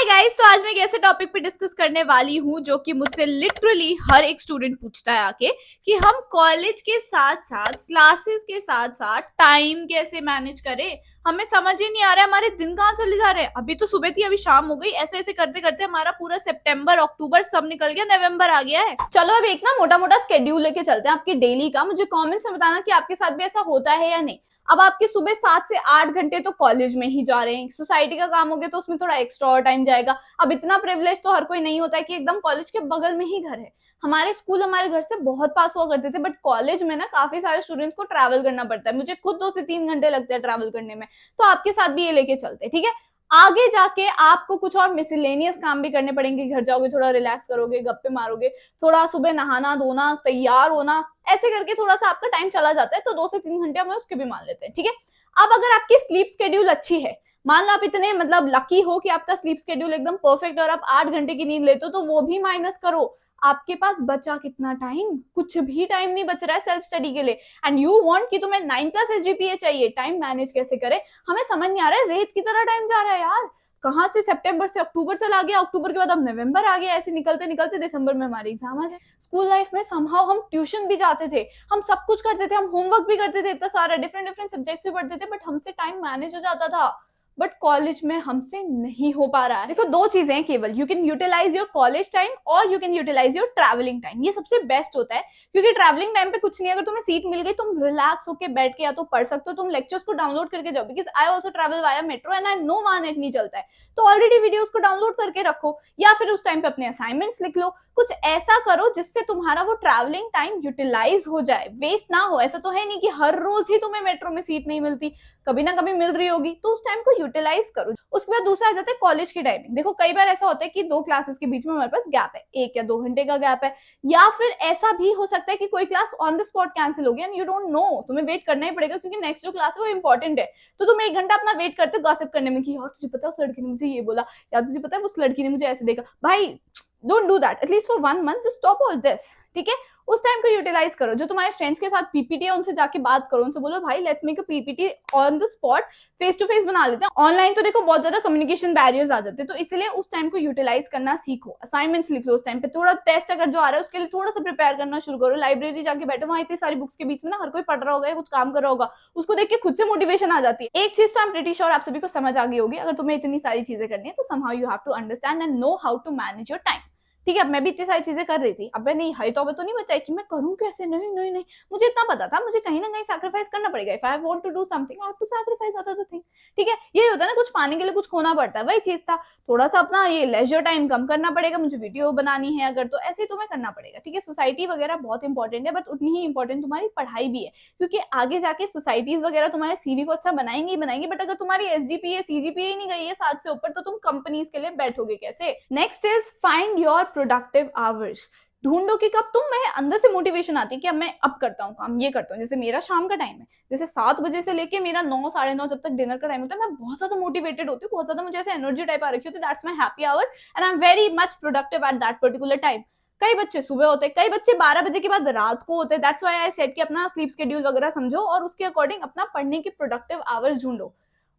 Hi guys, तो आज मैं एक ऐसे टॉपिक पे डिस्कस करने वाली हूँ जो कि मुझसे लिटरली हर एक स्टूडेंट पूछता है आके कि हम कॉलेज के साथ साथ क्लासेस के साथ साथ टाइम कैसे मैनेज करें। हमें समझ ही नहीं आ रहा है हमारे दिन कहाँ चले जा रहे हैं। अभी तो सुबह थी, अभी शाम हो गई, ऐसे ऐसे करते करते हमारा पूरा सितंबर अक्टूबर सब निकल गया, नवंबर आ गया है। चलो अब एक ना मोटा मोटा स्केड्यूल लेके चलते हैं आपकी डेली का। मुझे कमेंट्स में बताना कि आपके साथ भी ऐसा होता है या नहीं। अब आपके सुबह 7 से 8 घंटे तो कॉलेज में ही जा रहे हैं, सोसाइटी का काम हो गया तो उसमें थोड़ा एक्स्ट्रा और टाइम जाएगा। अब इतना प्रिविलेज तो हर कोई नहीं होता है कि एकदम कॉलेज के बगल में ही घर है। हमारे स्कूल हमारे घर से बहुत पास हुआ करते थे, बट कॉलेज में ना काफी सारे स्टूडेंट्स को ट्रैवल करना पड़ता है। मुझे खुद 2 से 3 घंटे लगते हैं ट्रैवल करने में। तो आपके साथ भी ये लेके चलते हैं, ठीक है। आगे जाके आपको कुछ और मिसलेनियस काम भी करने पड़ेंगे। घर जाओगे, थोड़ा रिलैक्स करोगे, गप्पे मारोगे, थोड़ा सुबह नहाना धोना, तैयार होना, ऐसे करके थोड़ा सा आपका टाइम चला जाता है। तो 2 से 3 घंटे हमें उसके भी मान लेते हैं, ठीक है। अब अगर आपकी स्लीप शेड्यूल अच्छी है, मान लो आप इतने मतलब लकी हो कि आपका स्लीप शेड्यूल एकदम परफेक्ट और आप 8 घंटे की नींद लेते हो, तो वो भी माइनस करो। आपके पास बचा कितना टाइम? कुछ भी टाइम नहीं बच रहा है सेल्फ स्टडी के लिए। एंड यू वांट कि तुम्हें 9+ SGPA चाहिए। टाइम मैनेज कैसे करें? हमें समझ नहीं आ रहा है, रेत की तरह टाइम जा रहा है यार। कहाँ से सितंबर से अक्टूबर चला गया, अक्टूबर के बाद अब नवंबर आ गया, ऐसे निकलते निकलते दिसंबर में हमारे एग्जाम आ जाए। स्कूल लाइफ में समहाउ हम ट्यूशन भी जाते थे, हम सब कुछ करते थे, हम होमवर्क भी करते थे, इतना सारा डिफरेंट डिफरेंट सब्जेक्ट्स भी पढ़ते थे, बट हमसे टाइम मैनेज हो जाता था। बट कॉलेज में हमसे नहीं हो पा रहा है। देखो, दो चीजें हैं केवल, you can utilize your college time और you can utilize your travelling time. ये सबसे बेस्ट होता है, क्योंकि ट्रैवलिंग टाइम पे कुछ नहीं, अगर तुम्हें सीट मिल गई, तुम रिलैक्स होकर बैठ के या तो पढ़ सकते हो, तुम लेक्चर्स को डाउनलोड करके जाओ। Because I also travel via metro and I know वहां नेट नहीं चलता है, तो ऑलरेडी वीडियोस को डाउनलोड करके रखो, या फिर उस टाइम पे अपने असाइनमेंट्स लिख लो। कुछ ऐसा करो जिससे तुम्हारा वो ट्रैवलिंग टाइम यूटिलाइज हो जाए, वेस्ट ना हो। ऐसा तो है नहीं कि हर रोज ही तुम्हें मेट्रो में सीट नहीं मिलती, कभी ना कभी मिल रही होगी, तो उस टाइम को यूटिलाइज करो। उसके बाद दूसरा आ जाता है कॉलेज की टाइमिंग। देखो, कई बार ऐसा होता है कि 2 क्लासेस के बीच में हमारे पास गैप है, 1 या 2 घंटे का गैप है, या फिर ऐसा भी हो सकता है कि कोई class on the spot cancel हो गया एंड यू डोंट नो, तुम्हें वेट करना ही पड़ेगा क्योंकि नेक्स्ट जो क्लास है वो इंपॉर्टेंट है। तो तुम 1 घंटा अपना वेट करते गॉसिप करने में कि यार तुझे पता है उस लड़की ने मुझे ये बोला, या तुझे पता है उस लड़की ने मुझे ऐसे देखा। भाई, don't do that, at least for 1 month just stop all this, ठीक है। उस टाइम को यूटिलाइज करो। जो तुम्हारे फ्रेंड्स के साथ पीपीटी है उनसे जाके बात करो, उनसे बोलो भाई let's make a PPT on the spot, face to face बना लेते हैं। ऑनलाइन तो देखो बहुत ज्यादा कम्युनिकेशन बैरियर्स आ जाते हैं, तो इसलिए उस टाइम को यूटिलाइज करना सीखो। असाइनमेंट्स लिख लो उस टाइम पे, थोड़ा टेस्ट अगर जो आ रहा है उसके लिए थोड़ा सा प्रिपेयर करना शुरू करो। लाइब्रेरी जाके बैठो, वहां इतनी सारी बुक्स के बीच में ना हर कोई पढ़ रहा होगा या कुछ काम कर रहा होगा, उसको देख के खुद से मोटिवेशन आ जाती है। एक चीज तो आई एम प्रीटी श्योर आप सभी को समझ आ गई होगी, अगर तुम्हें इतनी सारी चीजें करनी है तो somehow you have to understand and know how to manage your time, ठीक है। अब मैं भी इतनी सारी चीजें कर रही थी, अब मैं नहीं हरी तो नहीं बचाई कि मैं करूं कैसे। नहीं नहीं नहीं, मुझे इतना पता था मुझे कहीं ना कहीं सैक्रिफाइस करना पड़ेगा। If I want to do something I have to sacrifice other thing, ठीक है। ये होता है ना, कुछ पाने के लिए कुछ खोना पड़ता है, वही चीज था। थोड़ा सा अपना ये लेजर टाइम कम करना पड़ेगा, मुझे वीडियो बनानी है अगर, तो ऐसे ही तुम्हें करना पड़ेगा, ठीक है। सोसाइटी वगैरह बहुत इंपॉर्टेंट है, बट उतनी ही इंपॉर्टेंट तुम्हारी पढ़ाई भी है, क्योंकि आगे जाके सोसाइटीज वगैरह तुम्हारे सीवी को अच्छा बनाएंगे ही बनाएंगे। बट अगर तुम्हारी SGPA CGPA ही नहीं गई है 7 से ऊपर, तो तुम कंपनीज के लिए बैठोगे कैसे? Next is find your productive hours. ढूंढो कि कब तुम में अंदर से मोटिवेशन आती है कि अब मैं अब करता हूँ काम, ये करता हूँ। जैसे मेरा शाम का टाइम है, जैसे 7 बजे से लेके मेरा 9 9:30 जब तक डिनर का टाइम होता है, मैं बहुत ज्यादा मोटिवेटेड होती हूँ, बहुत ज्यादा मुझे ऐसे एनर्जी टाइप आ रखी होती है। That's my happy our and I am very much productive at that particular time. कई बच्चे सुबह होते हैं, कई बच्चे 12 बजे के बाद रात को होते हैं। दैट्स व्हाई आई सेड कि अपना स्लीप शेड्यूल वगैरह समझो और उसके अकॉर्डिंग अपना पढ़ने के प्रोडक्टिव आवर्स ढूंढो,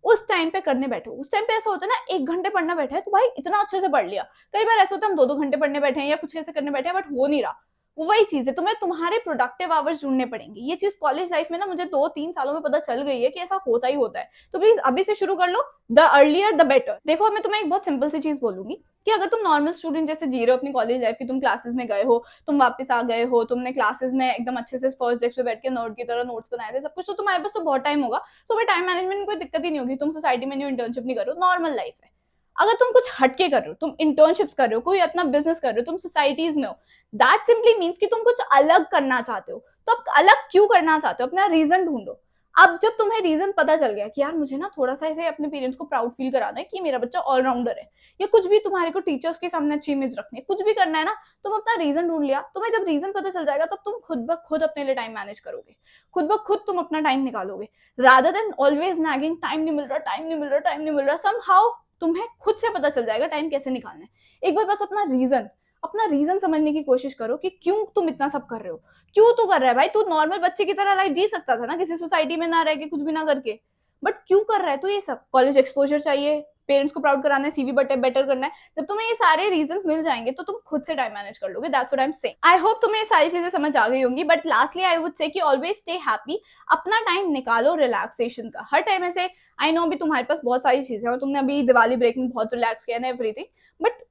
उस टाइम पे करने बैठो। उस टाइम पे ऐसा होता है ना, 1 घंटे पढ़ना बैठा है तो भाई इतना अच्छे से पढ़ लिया। कई बार ऐसा होता है हम 2 2 घंटे पढ़ने बैठे हैं या कुछ ऐसे करने बैठे हैं, बट हो नहीं रहा। वो वही चीज है, तुम्हें तुम्हारे प्रोडक्टिव आवर्स ढूंढने पड़ेंगे। ये चीज कॉलेज लाइफ में ना मुझे 2 3 सालों में पता चल गई है कि ऐसा होता ही होता है। तो प्लीज अभी से शुरू कर लो, द अर्लियर द बेटर। देखो, मैं तुम्हें एक बहुत सिंपल सी चीज बोलूंगी कि अगर तुम नॉर्मल स्टूडेंट जैसे जी रहे हो अपनी कॉलेज लाइफ की, तुम क्लासेस में गए हो, तुम वापस आ गए हो, तुमने क्लासेस में एकदम अच्छे से फर्स्ट डेस्क पे बैठ के नर्ड की तरह नोट्स बनाए थे सब कुछ, तो तुम्हारे पास तो बहुत टाइम होगा, तो टाइम मैनेजमेंट में कोई दिक्कत ही नहीं होगी। तुम सोसाइटी में न्यू इंटर्नशिप नहीं कर रहे हो, नॉर्मल लाइफ है। अगर तुम कुछ हटके कर रहे हो, तुम इंटर्नशिप्स कर रहे हो, कोई अपना बिजनेस कर रहे हो, तुम सोसाइटीज में हो, दैट सिंपली मीन्स कि तुम कुछ अलग करना चाहते हो। तो अब अलग क्यों करना चाहते हो, अपना रीजन ढूंढो। अब जब तुम्हें रीजन पता चल गया कि यार मुझे ना थोड़ा सा ऐसे अपने पेरेंट्स को प्राउड फील कराना है कि मेरा बच्चा ऑलराउंडर है, या कुछ भी तुम्हारे को टीचर्स के सामने अच्छी इमेज रखनी है, कुछ भी करना है ना, तुम अपना रीजन ढूंढ लिया। तुम्हें जब रीजन पता चल जाएगा तब तुम खुद ब खुद अपने लिए टाइम मैनेज करोगे, खुद ब खुद तुम अपना टाइम निकालोगे, rather than always nagging time नहीं मिल रहा, टाइम नहीं मिल रहा, टाइम नहीं मिल रहा। समहाउ तुम्हें खुद से पता चल जाएगा टाइम कैसे निकालना है। एक बार बस अपना रीजन समझने की कोशिश करो कि क्यों तुम इतना सब कर रहे हो, क्यों तू कर रहा है। भाई, तू नॉर्मल बच्चे की तरह लाइफ जी सकता था ना, किसी सोसाइटी में ना रह के, कुछ भी ना करके। बट क्यों कर रहा है तू ये सब? कॉलेज एक्सपोजर चाहिए, पेरेंट्स को प्राउड कराना है, सीवी बेटर करना है। जब तुम्हें ये सारे रीजंस मिल जाएंगे तो तुम खुद से टाइम मैनेज कर लोगे। That's what I am saying. I hope तुम्हें ये सारी चीजें समझ आ गई होंगी। But lastly I would say कि ऑलवेज स्टे हैप्पी। अपना टाइम निकालो रिलैक्सेशन का। हर टाइम ऐसे, आई नो अभी तुम्हारे पास बहुत सारी चीजें हैं और तुमने अभी दिवाली ब्रेक में बहुत रिलैक्स किया ना एवरीथिंग, बट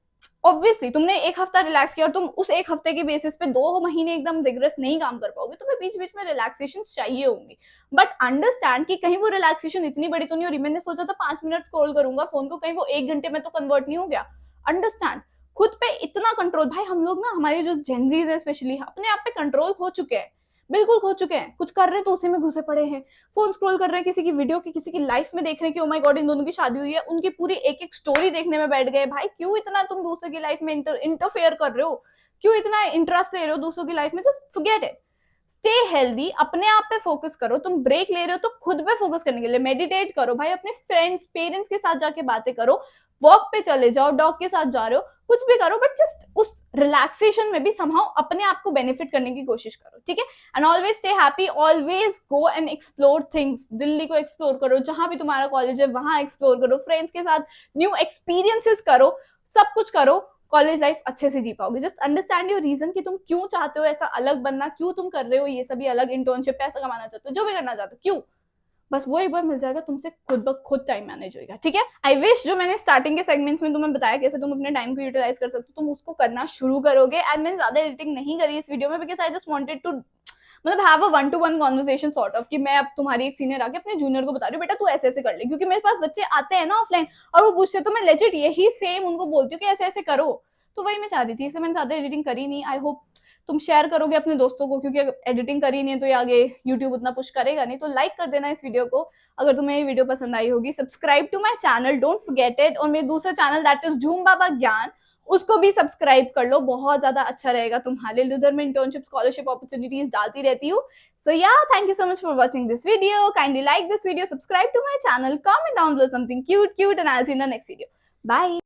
ऑब्वियसली तुमने एक हफ्ता रिलैक्स किया और तुम उस एक हफ्ते के बेसिस पे 2 महीने एकदम रिग्रेस नहीं काम कर पाओगे। तुम्हें बीच बीच में रिलैक्सेशन चाहिए होंगी, बट अंडरस्टैंड कि कहीं वो रिलैक्सेशन इतनी बड़ी तो नहीं हो रही। मैंने सोचा था 5 मिनट स्क्रॉल करूंगा फोन को, कहीं वो 1 घंटे में तो कन्वर्ट नहीं हो गया। अंडरस्टैंड, खुद पे इतना कंट्रोल। भाई हम लोग ना, हमारे जो जेनजीज है स्पेशली, अपने आप पे कंट्रोल खो चुके हैं, बिल्कुल खो चुके हैं। कुछ कर रहे हैं तो उसी में घुसे पड़े हैं, फोन स्क्रॉल कर रहे हैं, किसी की वीडियो की, किसी की लाइफ में देख रहे हैं कि ओ माय गॉड इन दोनों की शादी हुई है, उनकी पूरी एक एक स्टोरी देखने में बैठ गए। भाई क्यों इतना तुम दूसरे की लाइफ में इंटरफेयर कर रहे हो? क्यों इतना इंटरेस्ट ले रहे हो दूसरों की लाइफ में? Just forget it. Stay healthy, अपने आप पे फोकस करो। तुम ब्रेक ले रहे हो तो खुद पे फोकस करने के लिए मेडिटेट करो भाई, अपने फ्रेंड्स पेरेंट्स के साथ जाके बातें करो, वॉक पे चले जाओ, डॉग के साथ जा रहे हो, कुछ भी करो, बट जस्ट उस रिलैक्सेशन में भी समहाउ अपने आप को बेनिफिट करने की कोशिश करो, ठीक है? And always stay happy, always go and explore things. Delhi को एक्सप्लोर करो, जहां भी तुम्हारा कॉलेज है वहां एक्सप्लोर करो, फ्रेंड्स के साथ न्यू एक्सपीरियंसेस करो, सब कुछ करो। कॉलेज लाइफ अच्छे से जी पाओगे। जस्ट अंडरस्टैंड योर रीजन कि तुम क्यों चाहते हो ऐसा अलग बनना, क्यों तुम कर रहे हो ये सभी अलग इंटर्नशिप, पैसा कमाना चाहते हो, जो भी करना चाहते हो, क्यों? बस वो एक बार मिल जाएगा, तुमसे खुद ब खुद टाइम मैनेज होगा, ठीक है? आई विश जो मैंने स्टार्टिंग के सेगमेंट्स में तुम्हें बताया कैसे तुम अपने टाइम को यूटिलाइज कर सकते हो, तुम उसको करना शुरू करोगे। एंड मैंने ज्यादा एडिटिंग नहीं करी इस वीडियो में, because I just wanted to मतलब have a 1-to-1 conversation sort of, कि मैं अब तुम्हारी एक सीनियर आके अपने जूनियर को बता रही हूँ बेटा तू ऐसे ऐसे कर ले, क्योंकि मेरे पास बच्चे आते हैं ना ऑफलाइन और वो पूछते तो मैं लेजिट यही सेम उनको बोलती हूँ कि ऐसे ऐसे करो। तो वही मैं चाह रही थी, इससे मैंने ज्यादा एडिटिंग करी नहीं। आई होप तुम शेयर करोगे अपने दोस्तों को, क्योंकि एडिटिंग करी नहीं है तो ये आगे यूट्यूब उतना पुश करेगा नहीं। तो लाइक कर देना इस वीडियो को अगर तुम्हें ये वीडियो पसंद आई होगी। Subscribe to my channel, don't forget it. और मेरे दूसरा चैनल दैट इज झूम बाबा ज्ञान, उसको भी सब्सक्राइब कर लो, बहुत ज्यादा अच्छा रहेगा तुम्हारे लिए। उधर में इंटर्नशिप स्कॉलरशिप अपॉर्चुनिटीज डालती रहती हूँ। So yeah thank you so much for watching this video. Kindly like this video, subscribe to my channel, comment down below something cute and I will see in the next video. Bye.